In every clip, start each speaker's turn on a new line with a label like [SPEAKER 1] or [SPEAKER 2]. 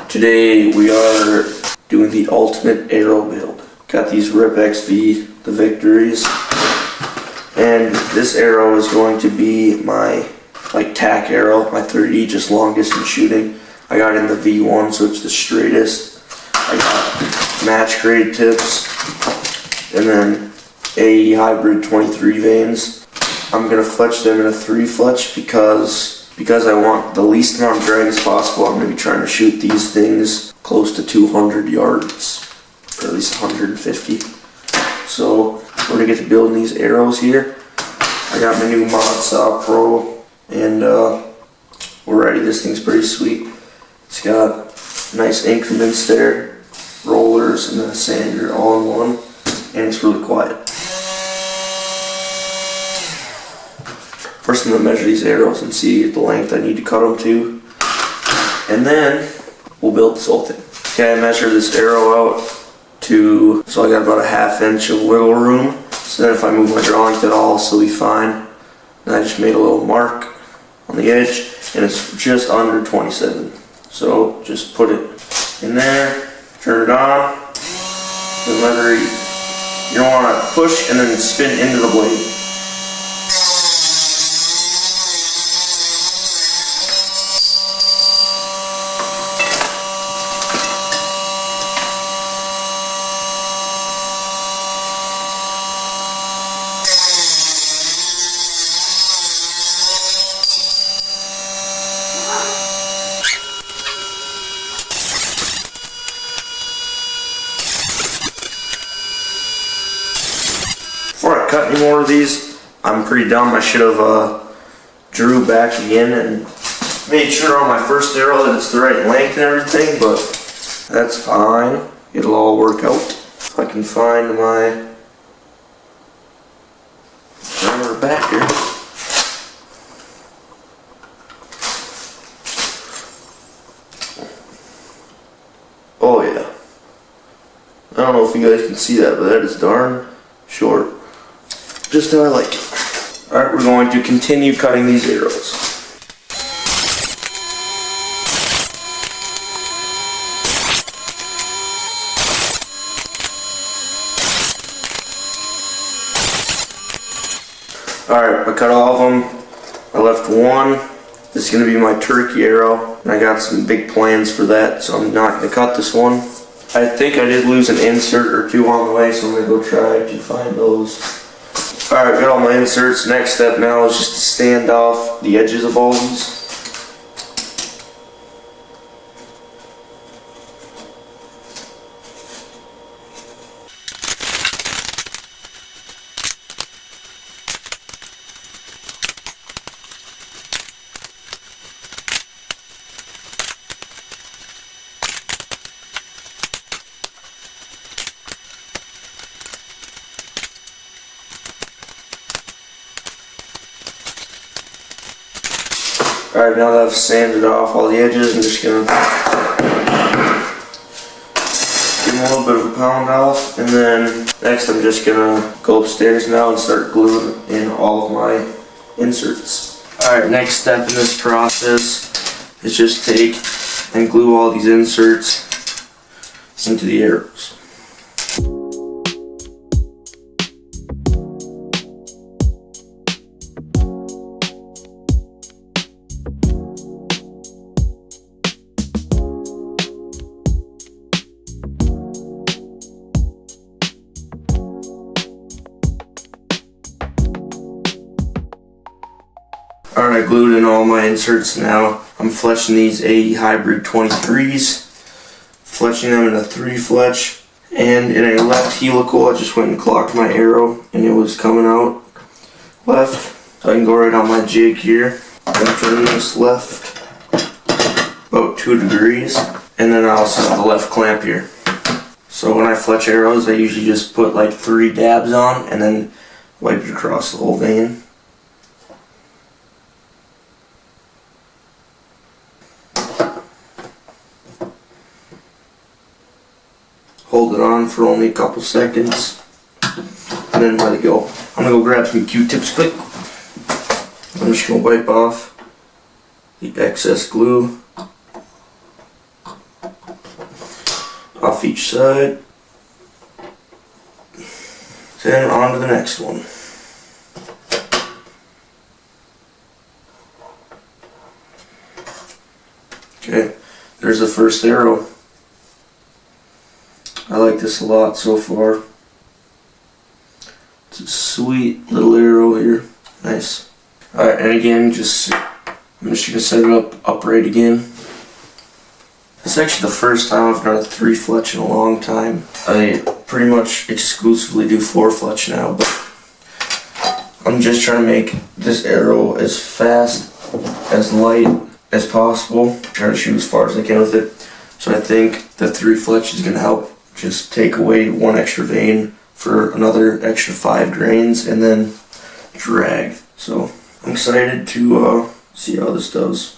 [SPEAKER 1] Today we are doing the ultimate arrow build. Got these Rip XV, the Victories, and this arrow is going to be my tack arrow, my 3D, just long distance shooting. I got in the V1, so it's the straightest. I got match grade tips, and then AE hybrid 23 vanes. I'm gonna fletch them in a 3 fletch because I want the least amount of drag as possible. I'm gonna be trying to shoot these things close to 200 yards, or at least 150. So we're gonna get to building these arrows here. I got my new Modsaw Pro, and we're ready. This thing's pretty sweet. It's got nice increments there, rollers, and then a sander all in one, and it's really quiet. First I'm going to measure these arrows and see the length I need to cut them to, and then we'll build this whole thing. Okay, I measured this arrow out to, so I got about a ½ inch of wiggle room, so then if I move my drawing, that'll also be fine. And I just made a little mark on the edge, and it's just under 27. So just put it in there, turn it on, and whether you don't want to push and then spin into the blade. Before I cut any more of these, I'm pretty dumb. I should have drew back again and made sure on my first arrow that it's the right length and everything, but that's fine. It'll all work out. If I can find my armor backer. Oh yeah. I don't know if you guys can see that, but that is darn short. Just how I like it. Alright, we're going to continue cutting these arrows. Alright, I cut all of them. I left one. This is going to be my turkey arrow, and I got some big plans for that, so I'm not going to cut this one. I think I did lose an insert or two on the way, so I'm going to go try to find those. Alright, got all my inserts. Next step now is just to stand off the edges of all these. Alright, now that I've sanded off all the edges, I'm just going to give them a little bit of a pound off, and then next I'm just going to go upstairs now and start gluing in all of my inserts. Alright, next step in this process is just take and glue all these inserts into the arrows. Alright, I glued in all my inserts now. I'm fletching these AE hybrid 23s, fletching them in a 3 fletch, and in a left helical I just went and clocked my arrow and it was coming out left. So I can go right on my jig here and turn this left about 2 degrees, and then I also have the left clamp here. So when I fletch arrows I usually just put like 3 dabs on and then wipe it across the whole vane. Hold it on for only a couple seconds and then let it go. I'm gonna go grab some Q-tips quick. I'm just going to wipe off the excess glue. off each side. Then on to the next one. Okay, there's the first arrow. I like this a lot so far. It's a sweet little arrow here. Nice. Alright, and again, I'm just gonna set it up upright again. This is actually the first time I've done a 3 fletch in a long time. I pretty much exclusively do 4 fletch now, but I'm just trying to make this arrow as fast, as light as possible. Try to shoot as far as I can with it. So I think the 3 fletch is gonna help just take away 1 extra vein for another extra 5 grains and then drag. So I'm excited to see how this does.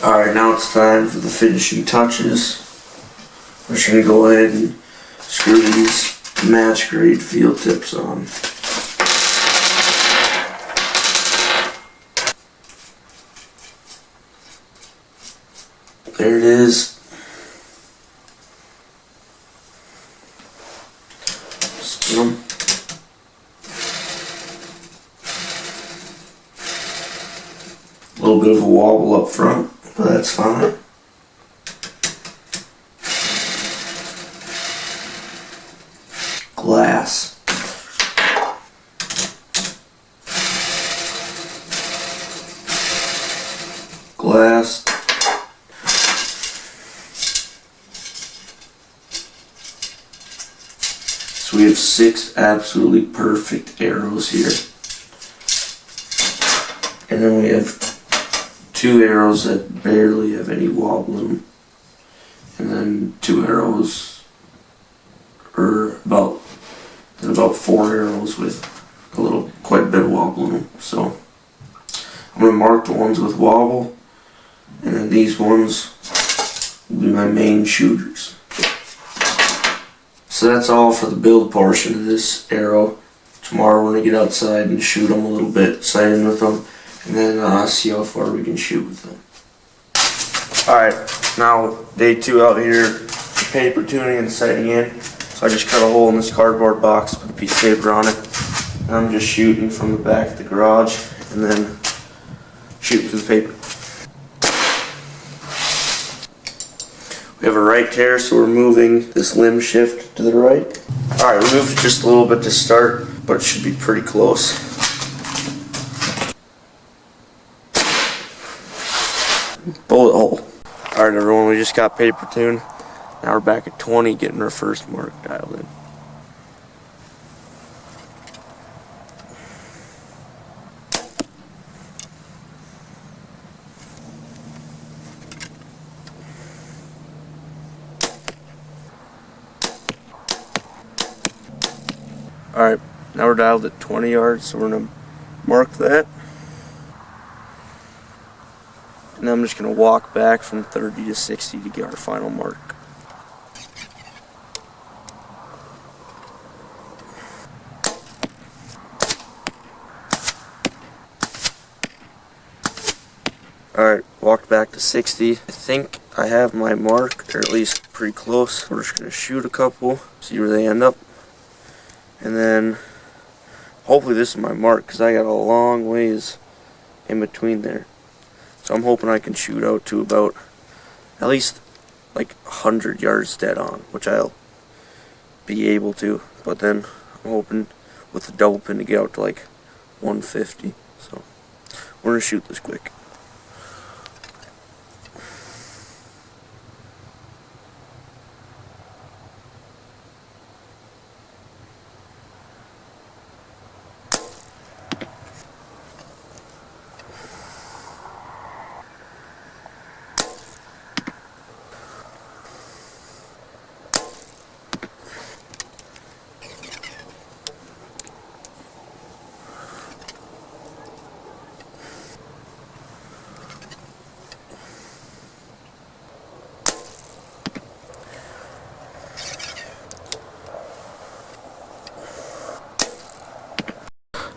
[SPEAKER 1] Alright, now it's time for the finishing touches. I'm just going to go ahead and screw these match grade field tips on. There it is. Spin them. A little bit of a wobble up front, but that's fine. Glass. Glass. So we have 6 absolutely perfect arrows here. And then we have 2 arrows that barely have any wobble in them. And then 2 arrows, or about 4 arrows with quite a bit of wobble in them. So I'm going to mark the ones with wobble, and then these ones will be my main shooters. So that's all for the build portion of this arrow. Tomorrow we're going to get outside and shoot them a little bit, sight in with them, and then see how far we can shoot with them. Alright, now day 2 out here, paper tuning and sighting in. So I just cut a hole in this cardboard box, put a piece of paper on it, and I'm just shooting from the back of the garage, and then shooting through the paper. We have a right tear, so we're moving this limb shift to the right. Alright, we moved it just a little bit to start, but it should be pretty close. Bullet hole. Alright everyone, we just got paper tuned. Now we're back at 20, getting our first mark dialed in. Alright, now we're dialed at 20 yards, so we're going to mark that. And then I'm just going to walk back from 30 to 60 to get our final mark. Alright, walked back to 60. I think I have my mark, or at least pretty close. We're just going to shoot a couple, see where they end up. And then, hopefully this is my mark, because I got a long ways in between there. So I'm hoping I can shoot out to about, at least, like 100 yards dead on, which I'll be able to. But then, I'm hoping with the double pin to get out to like 150. So, we're going to shoot this quick.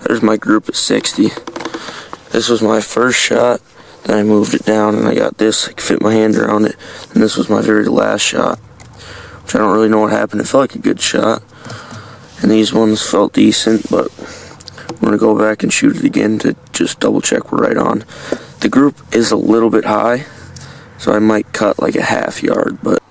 [SPEAKER 1] There's my group at 60. This was my first shot. Then I moved it down and I got this. I could fit my hand around it. And this was my very last shot, which I don't really know what happened. It felt like a good shot. And these ones felt decent, but I'm going to go back and shoot it again to just double check we're right on. The group is a little bit high, so I might cut like a half yard, but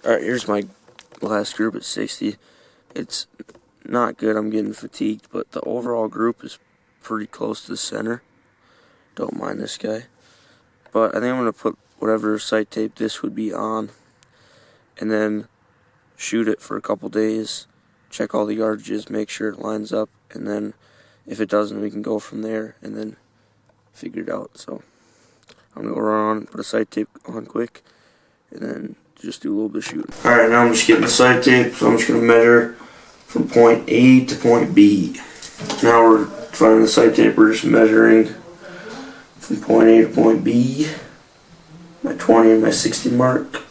[SPEAKER 1] alright, here's my last group at 60. It's not good, I'm getting fatigued, but the overall group is pretty close to the center. Don't mind this guy. But I think I'm going to put whatever sight tape this would be on, and then shoot it for a couple days, check all the yardages, make sure it lines up, and then if it doesn't, we can go from there and then figure it out. So I'm going to go run on, put a sight tape on quick, and then just do a little bit of shooting. Alright, now I'm just getting the sight tape, so I'm just going to measure from point A to point B. Now we're finding the sight tape, we're just measuring from point A to point B, my 20 and my 60 mark.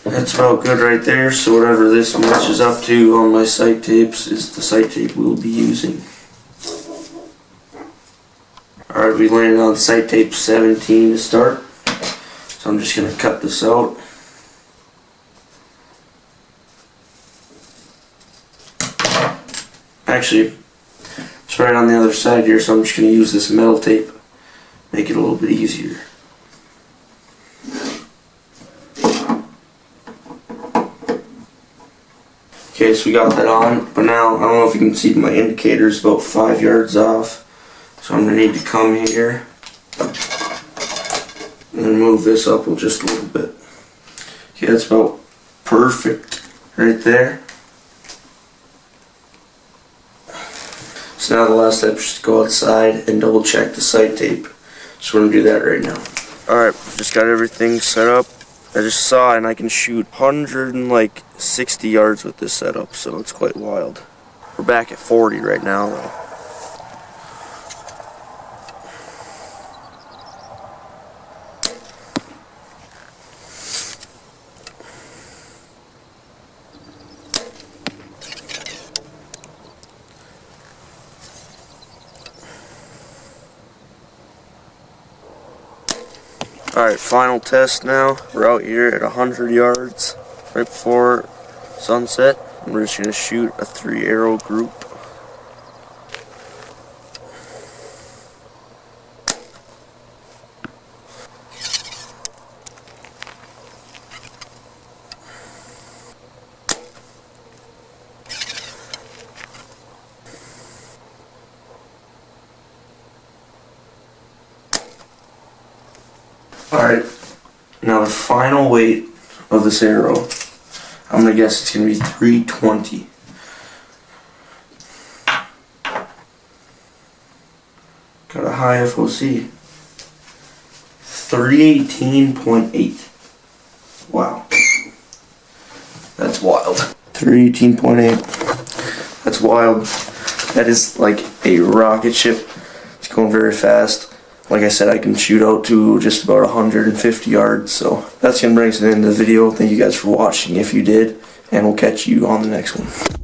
[SPEAKER 1] That's about good right there, so whatever this matches up to on my sight tapes is the sight tape we'll be using. Alright, we landed on sight tape 17 to start, so I'm just going to cut this out. Actually, it's right on the other side here, so I'm just going to use this metal tape, make it a little bit easier. Okay, so we got that on, but now I don't know if you can see my indicator's about 5 yards off, so I'm going to need to come here and then move this up just a little bit. Okay, that's about perfect right there. So now the last step is just to go outside and double check the sight tape. So we're going to do that right now. Alright, just got everything set up. I just saw and I can shoot 160 yards with this setup, so it's quite wild. We're back at 40 right now though. Alright, final test now. We're out here at 100 yards right before sunset. We're just going to shoot a 3-arrow group. Alright, now the final weight of this arrow, I'm going to guess it's going to be 320. Got a high FOC. 318.8. Wow. That's wild. 318.8. That's wild. That is like a rocket ship. It's going very fast. Like I said, I can shoot out to just about 150 yards, so that's going to bring us to the end of the video. Thank you guys for watching if you did, and we'll catch you on the next one.